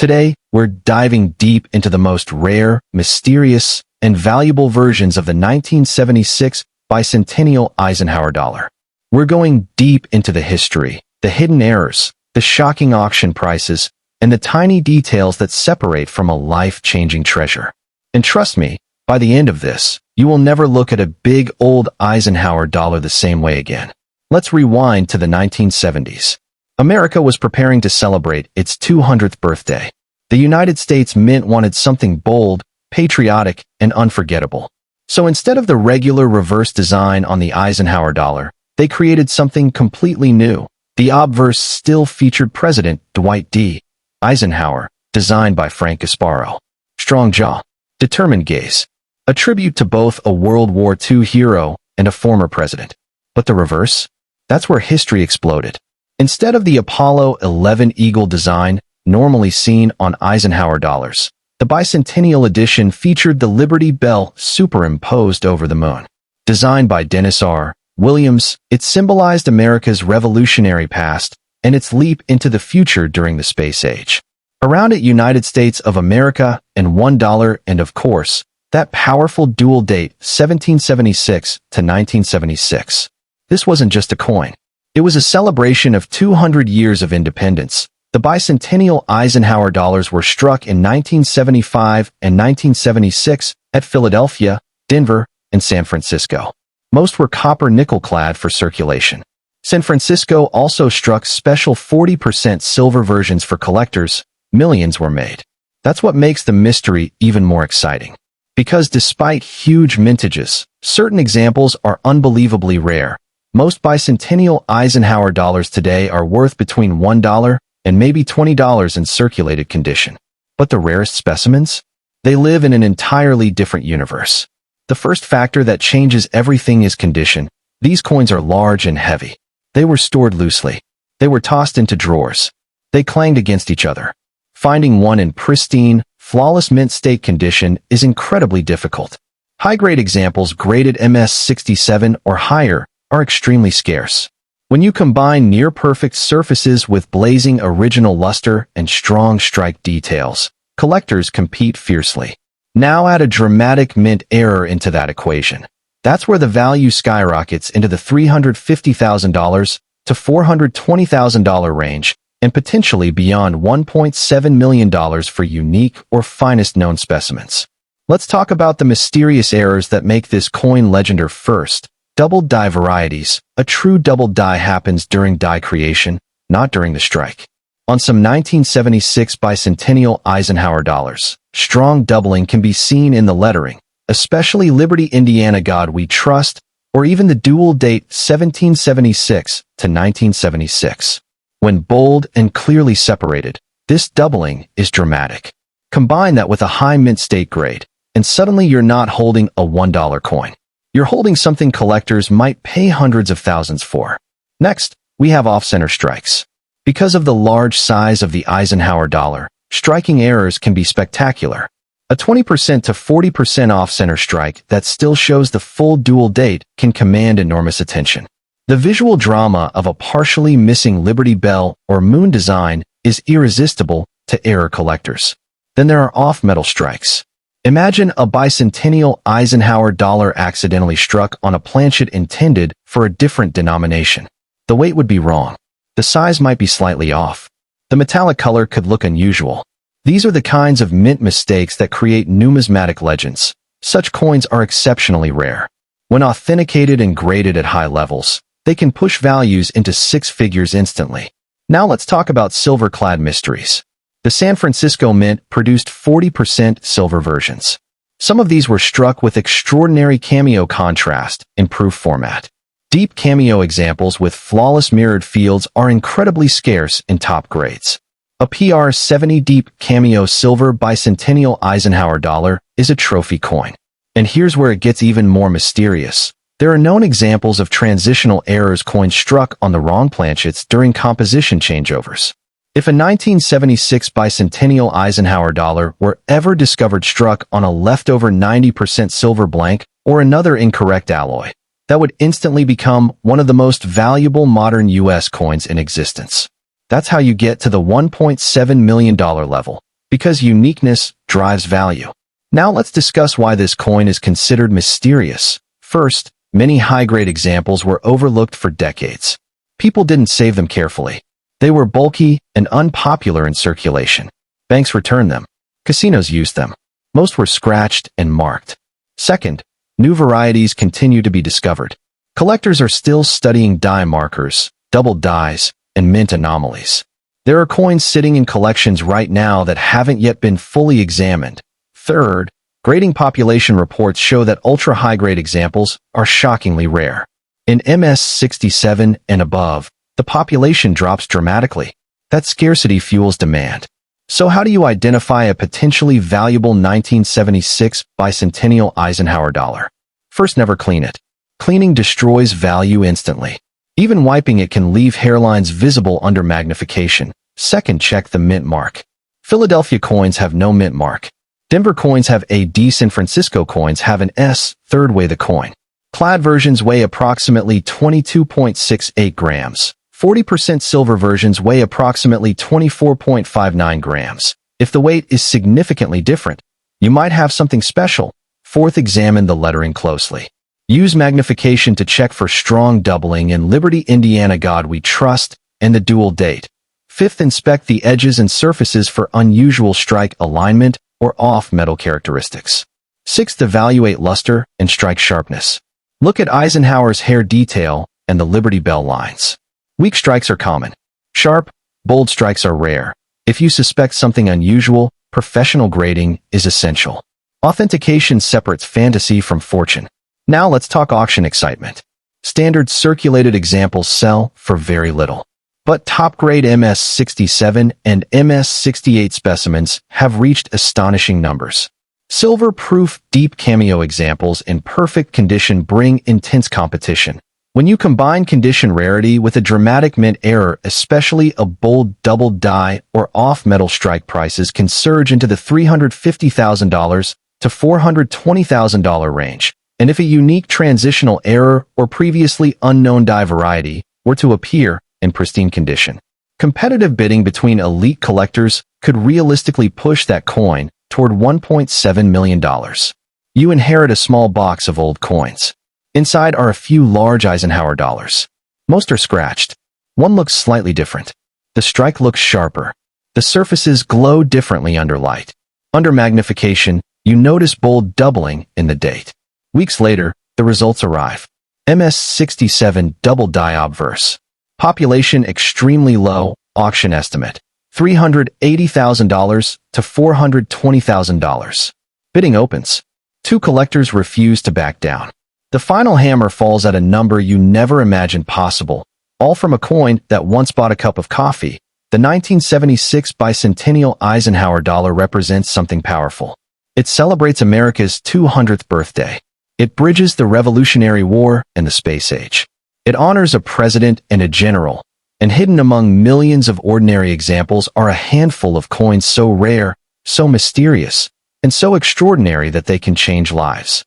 Today, we're diving deep into the most rare, mysterious, and valuable versions of the 1976 Bicentennial Eisenhower Dollar. We're going deep into the history, the hidden errors, the shocking auction prices, and the tiny details that separate from a life-changing treasure. And trust me, by the end of this, you will never look at a big old Eisenhower dollar the same way again. Let's rewind to the 1970s. America was preparing to celebrate its 200th birthday. The United States Mint wanted something bold, patriotic, and unforgettable. So instead of the regular reverse design on the Eisenhower dollar, they created something completely new. The obverse still featured President Dwight D. Eisenhower, designed by Frank Gasparo. Strong jaw, determined gaze. A tribute to both a World War II hero and a former president. But the reverse? That's where history exploded. Instead of the Apollo 11 eagle design, normally seen on Eisenhower dollars, the Bicentennial edition featured the Liberty Bell superimposed over the moon. Designed by Dennis R. Williams, it symbolized America's revolutionary past and its leap into the future during the space age. Around it, United States of America and $1, and of course, that powerful dual date 1776 to 1976. This wasn't just a coin. It was a celebration of 200 years of independence. The Bicentennial Eisenhower dollars were struck in 1975 and 1976 at Philadelphia, Denver, and San Francisco. Most were copper-nickel clad for circulation. San Francisco also struck special 40% silver versions for collectors. Millions were made. That's what makes the mystery even more exciting. Because despite huge mintages, certain examples are unbelievably rare. Most Bicentennial Eisenhower dollars today are worth between $1 and maybe $20 in circulated condition. But the rarest specimens? They live in an entirely different universe. The first factor that changes everything is condition. These coins are large and heavy. They were stored loosely. They were tossed into drawers. They clanged against each other. Finding one in pristine, flawless mint state condition is incredibly difficult. High-grade examples graded MS67 or higher are extremely scarce. When you combine near-perfect surfaces with blazing original luster and strong strike details, collectors compete fiercely. Now add a dramatic mint error into that equation. That's where the value skyrockets into the $350,000 to $420,000 range, and potentially beyond $1.7 million for unique or finest known specimens. Let's talk about the mysterious errors that make this coin legendary first. Double die varieties. A true double die happens during die creation, not during the strike. On some 1976 Bicentennial Eisenhower dollars, strong doubling can be seen in the lettering, especially Liberty Indiana God We Trust, or even the dual date 1776 to 1976. When bold and clearly separated, this doubling is dramatic. Combine that with a high mint state grade, and suddenly you're not holding a $1 coin. You're holding something collectors might pay hundreds of thousands for. Next, we have off-center strikes. Because of the large size of the Eisenhower dollar, striking errors can be spectacular. A 20% to 40% off-center strike that still shows the full dual date can command enormous attention. The visual drama of a partially missing Liberty Bell or moon design is irresistible to error collectors. Then there are off-metal strikes. Imagine a Bicentennial Eisenhower dollar accidentally struck on a planchet intended for a different denomination. The weight would be wrong. The size might be slightly off. The metallic color could look unusual. These are the kinds of mint mistakes that create numismatic legends. Such coins are exceptionally rare. When authenticated and graded at high levels, they can push values into six figures instantly. Now let's talk about silver-clad mysteries. The San Francisco Mint produced 40% silver versions. Some of these were struck with extraordinary cameo contrast in proof format. Deep cameo examples with flawless mirrored fields are incredibly scarce in top grades. A PR70 Deep Cameo Silver Bicentennial Eisenhower Dollar is a trophy coin. And here's where it gets even more mysterious. There are known examples of transitional errors coins struck on the wrong planchets during composition changeovers. If a 1976 Bicentennial Eisenhower dollar were ever discovered struck on a leftover 90% silver blank or another incorrect alloy, that would instantly become one of the most valuable modern U.S. coins in existence. That's how you get to the $1.7 million level. Because uniqueness drives value. Now let's discuss why this coin is considered mysterious. First, many high-grade examples were overlooked for decades. People didn't save them carefully. They were bulky and unpopular in circulation. Banks returned them. Casinos used them. Most were scratched and marked. Second, new varieties continue to be discovered. Collectors are still studying die markers, double dies, and mint anomalies. There are coins sitting in collections right now that haven't yet been fully examined. Third, grading population reports show that ultra-high-grade examples are shockingly rare. In MS67 and above, the population drops dramatically. That scarcity fuels demand. So how do you identify a potentially valuable 1976 Bicentennial Eisenhower Dollar? First, never clean it. Cleaning destroys value instantly. Even wiping it can leave hairlines visible under magnification. Second, check the mint mark. Philadelphia coins have no mint mark. Denver coins have a D. San Francisco coins have an S. Third, weigh the coin. Clad versions weigh approximately 22.68 grams. 40% silver versions weigh approximately 24.59 grams. If the weight is significantly different, you might have something special. Fourth, examine the lettering closely. Use magnification to check for strong doubling in Liberty, Indiana, God We Trust, and the dual date. Fifth, inspect the edges and surfaces for unusual strike alignment or off-metal characteristics. Sixth, evaluate luster and strike sharpness. Look at Eisenhower's hair detail and the Liberty Bell lines. Weak strikes are common. Sharp, bold strikes are rare. If you suspect something unusual, professional grading is essential. Authentication separates fantasy from fortune. Now let's talk auction excitement. Standard circulated examples sell for very little. But top-grade MS67 and MS68 specimens have reached astonishing numbers. Silver Proof Deep Cameo examples in perfect condition bring intense competition. When you combine condition rarity with a dramatic mint error, especially a bold double die or off-metal strike, prices can surge into the $350,000 to $420,000 range. And if a unique transitional error or previously unknown die variety were to appear in pristine condition, competitive bidding between elite collectors could realistically push that coin toward $1.7 million. You inherit a small box of old coins. Inside are a few large Eisenhower dollars. Most are scratched. One looks slightly different. The strike looks sharper. The surfaces glow differently under light. Under magnification, you notice bold doubling in the date. Weeks later, the results arrive. MS67 double die obverse. Population extremely low, auction estimate. $380,000 to $420,000. Bidding opens. Two collectors refuse to back down. The final hammer falls at a number you never imagined possible, all from a coin that once bought a cup of coffee. The 1976 Bicentennial Eisenhower Dollar represents something powerful. It celebrates America's 200th birthday. It bridges the Revolutionary War and the space age. It honors a president and a general, and hidden among millions of ordinary examples are a handful of coins so rare, so mysterious, and so extraordinary that they can change lives.